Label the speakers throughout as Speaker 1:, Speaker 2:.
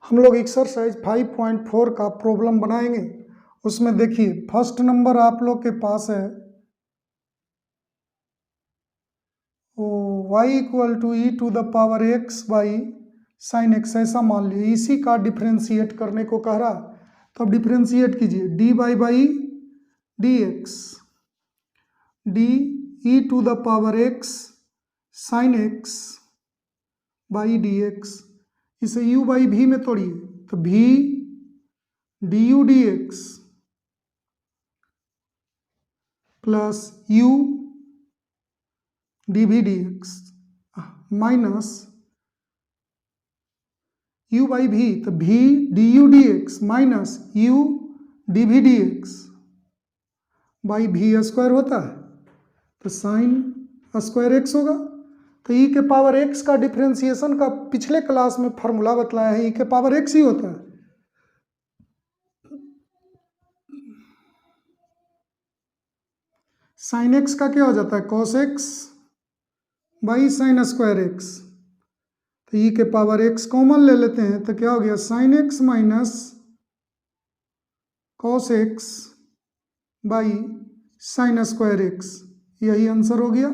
Speaker 1: हम लोग एक्सरसाइज 5.4 का प्रॉब्लम बनाएंगे। उसमें देखिए फर्स्ट नंबर आप लोग के पास है y equal to e to the power x by sine x, ऐसा मान लीजिए। इसी का डिफ्रेंशिएट करने को कह रहा, तो अब डिफ्रेंशिएट कीजिए। D by d x, d e to the power x sine x by d x, इसे u बाई भी में तोड़िए तो v d u d x plus u d v d x minus u by v, तो v d u d x minus u d v d x by v square होता है, तो sine square x होगा। तो e के power x का differentiation का पिछले क्लास में फार्मूला बतलाया है, e के पावर x ही होता है। साइन एक्स का क्या हो जाता है, cos x by sine square x. तो e के पावर x कॉमन ले लेते हैं, तो क्या हो गया, sine x minus cos x by sine square x, यही आंसर हो गया।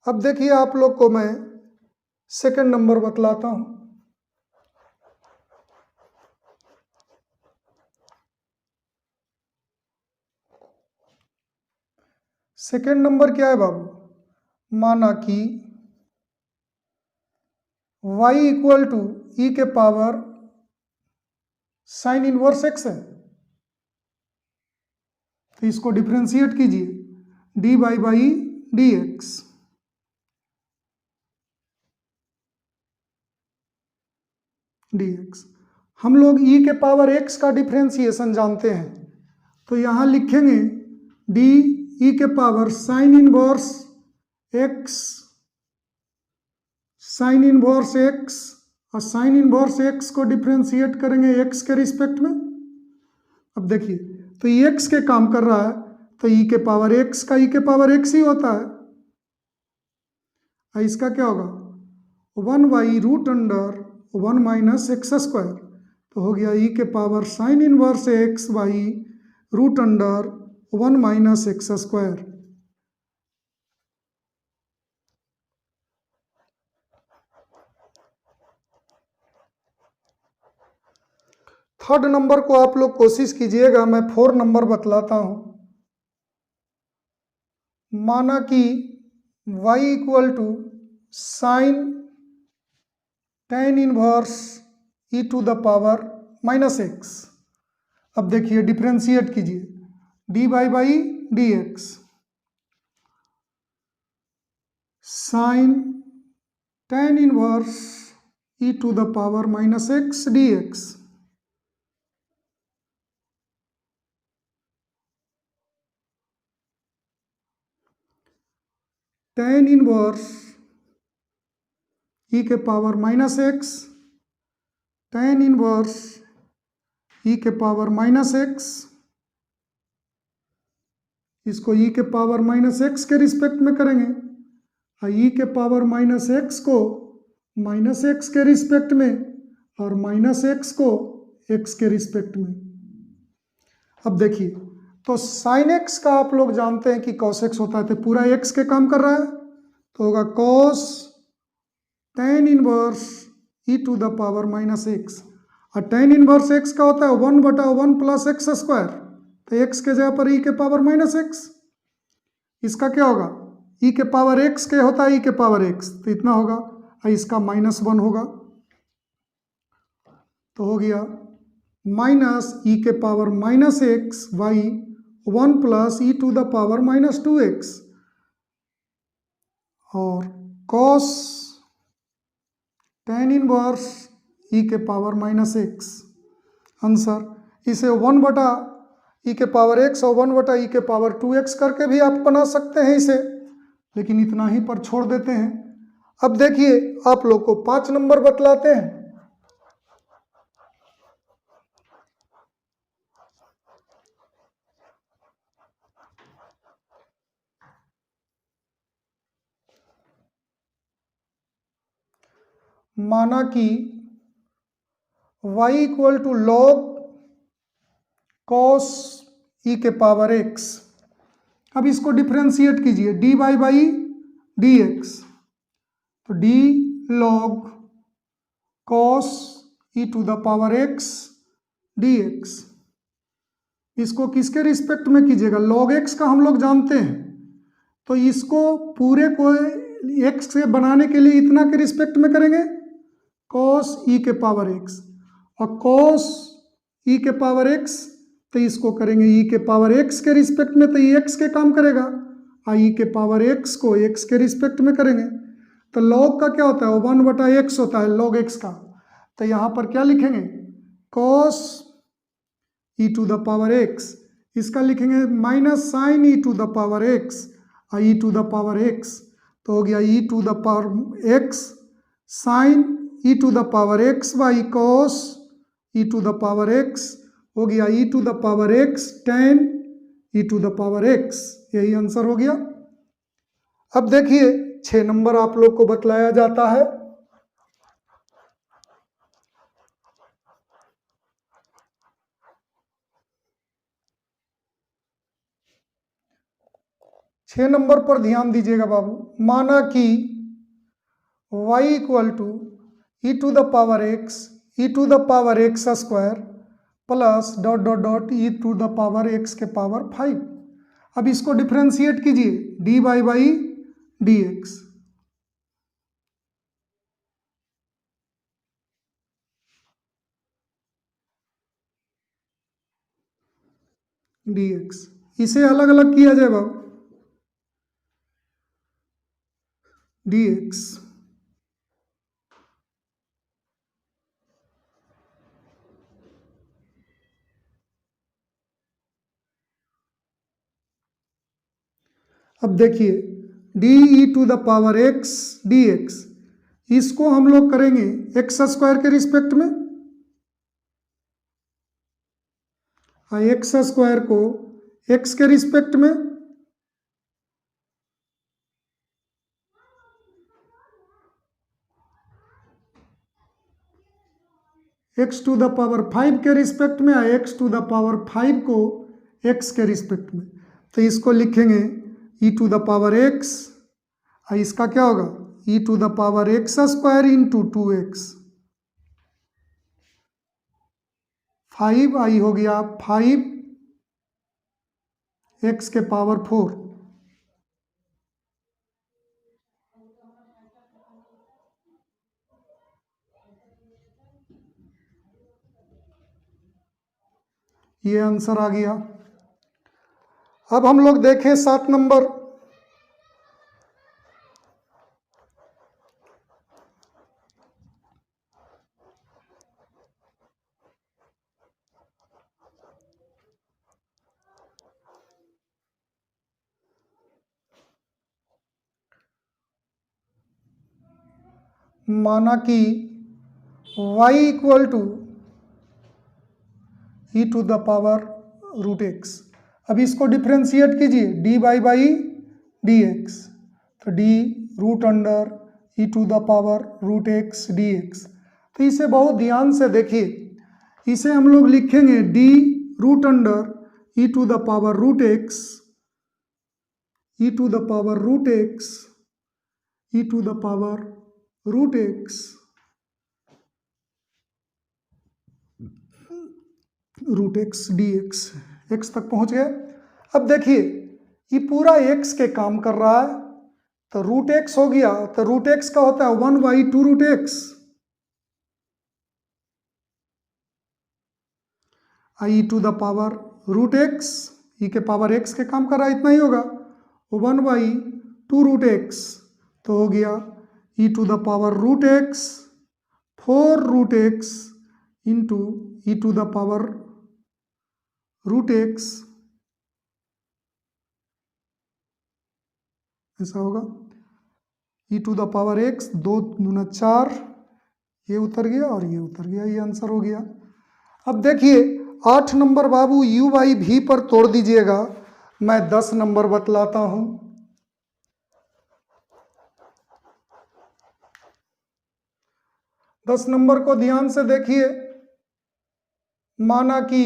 Speaker 1: अब देखिए आप लोग को मैं सेकंड नंबर बतलाता हूं। सेकंड नंबर क्या है बाबू, माना कि y इक्वल टू ई के पावर साइन इनवर्स एक्स है, तो इसको डिफ्रेंशिएट कीजिए। D by d x, d x. हम लोग e के पावर x का डिफ्रेंशिएशन जानते हैं, तो यहाँ लिखेंगे डी ई के power sine inverse x, sine inverse x, और साइन इनवर्स एक्स को डिफ्रेंशिएट करेंगे x के रिस्पेक्ट में। अब देखिए, तो ये x के काम कर रहा है, तो e के पावर x का e के पावर x ही होता है। और इसका क्या होगा, 1/√1 माइनस एक्स स्क्वायर, तो हो गया e के power sine inverse x by √1 minus x square. Third number को आप लोग कोशिश कीजिएगा, मैं 4 नंबर बतलाता हूं। माना कि y equal to sine tan inverse e to the power minus x. अब देखिए डिफ्रेंशिएट कीजिए, d by d x, sine tan inverse e to the power minus x d x, tan inverse e के power minus x, tan inverse e के power minus x, इसको e के power minus x के respect में करेंगे, और e के power minus x को माइनस एक्स के रिस्पेक्ट में, और माइनस एक्स को एक्स के रिस्पेक्ट में। अब देखिए, तो साइन एक्स का आप लोग जानते हैं कि कॉस एक्स होता है, तो पूरा एक्स के काम कर रहा है, तो होगा cos tan inverse e to the power minus x, और टेन इनवर्स एक्स का होता है 1/1 प्लस एक्स स्क्वायर, तो एक्स के जगह पर ई के पावर माइनस एक्स। इसका क्या होगा, ई के पावर एक्स के होता है ई के पावर एक्स, तो इतना होगा, और इसका -1 होगा, तो हो गया माइनस ई के power minus x by 1 plus e to the power -2x, और कॉस टेन इनवर्स ई के पावर -x आंसर। इसे 1/e के पावर x और 1/e के पावर 2x करके भी आप बना सकते हैं इसे, लेकिन इतना ही पर छोड़ देते हैं। अब देखिए आप लोग को 5 नंबर बतलाते हैं। माना कि y equal to log cos e के पावर x। अब इसको डिफ्रेंशिएट कीजिए, dy बाई dx, तो d log cos e to the power x dx। इसको किसके रिस्पेक्ट में कीजिएगा, log x का हम लोग जानते हैं, तो इसको पूरे को x से बनाने के लिए इतना के रिस्पेक्ट में करेंगे, cos e के पावर x, और cos e के पावर x तो इसको करेंगे e के पावर x के रिस्पेक्ट में, तो ये x के काम करेगा, और e के पावर x को x के रिस्पेक्ट में करेंगे। तो log का क्या होता है, 1/x होता है log x का, तो यहाँ पर क्या लिखेंगे, cos e to the power x, इसका लिखेंगे minus sine e to the power x और e to the power x, तो हो गया e to the power x sine e to the power x by cos e to the power x, हो गया e to the power x tan e to the power x। यही answer हो गया। अब देखिए 6 नंबर आप लोग को बतलाया जाता है। छः नंबर पर ध्यान दीजिएगा बाबू। माना कि y equal to e to the power x e to the power x square plus dot dot dot e to the power x के पावर 5। अब इसको डिफ्रेंशिएट कीजिए, dy बाई dx, dx। इसे अलग अलग किया जाए बाबू, dx। अब देखिए d e to the power x dx, इसको हम लोग करेंगे x स्क्वायर के रिस्पेक्ट में, और x स्क्वायर को x के रिस्पेक्ट में, x टू द पावर 5 के रिस्पेक्ट में, और x टू द पावर 5 को x के रिस्पेक्ट में, तो इसको लिखेंगे e to the power x, और इसका क्या होगा e to the power x square into 2x, 5 आई हो गया 5 x के पावर 4। ये आंसर आ गया। अब हम लोग देखें 7 नंबर। माना कि y equal to e to the power root x। अब इसको डिफ्रेंशिएट कीजिए, डी बाई dx, तो d root under e to the power root x dx। तो इसे बहुत ध्यान से देखिए, इसे हम लोग लिखेंगे d root under e to the power root x, e to the power root x, e to the power root x, root x dx। x तक पहुंच गए। अब देखिए ये पूरा x के काम कर रहा है, तो रूट x हो गया, तो रूट x का होता है 1/2 root x, e to the power root x, e के पावर x के काम कर रहा है, इतना ही होगा 1/2 रूट x, तो हो गया e to the power root x 4 root x into e to the power root x, ऐसा होगा e to the power x, 2 दूना 4, ये उतर गया और ये उतर गया, ये आंसर हो गया। अब देखिए 8 number Babu u by v पर तोड़ दीजिएगा, मैं 10 नंबर बतलाता हूं। दस नंबर को ध्यान से देखिए, माना कि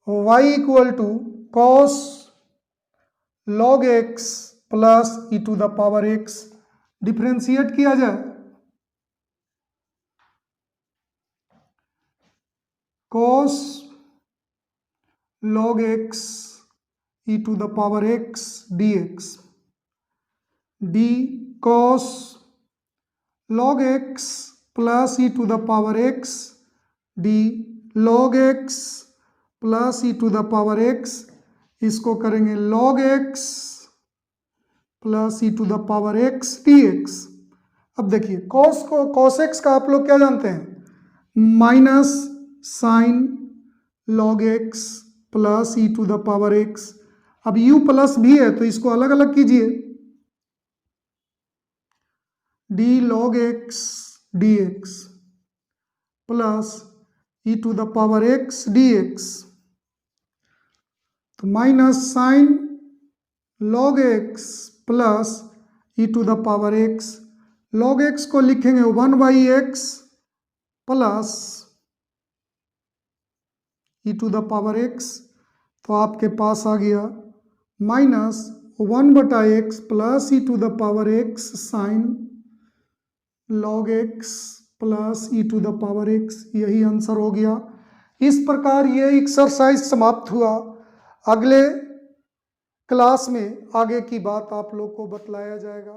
Speaker 1: y equal to cos log x plus e to the power x differentiate किया जाए, cos log x e to the power x dx d cos log x plus e to the power x d log x plus e to the power x, इसको करेंगे log x plus e to the power x dx। अब देखिए cos x का आप लोग क्या जानते हैं, minus sine log x plus e to the power x। अब u प्लस भी है तो इसको अलग अलग कीजिए, d log x dx plus e to the power x dx, तो minus sine log x plus e to the power x, log x को लिखेंगे 1/x plus e to the power x, तो आपके पास आ गया minus 1/x plus e to the power x sine log x plus e to the power x, यही answer हो गया। इस प्रकार ये एक्सरसाइज समाप्त हुआ। अगले क्लास में आगे की बात आप लोग को बतलाया जाएगा।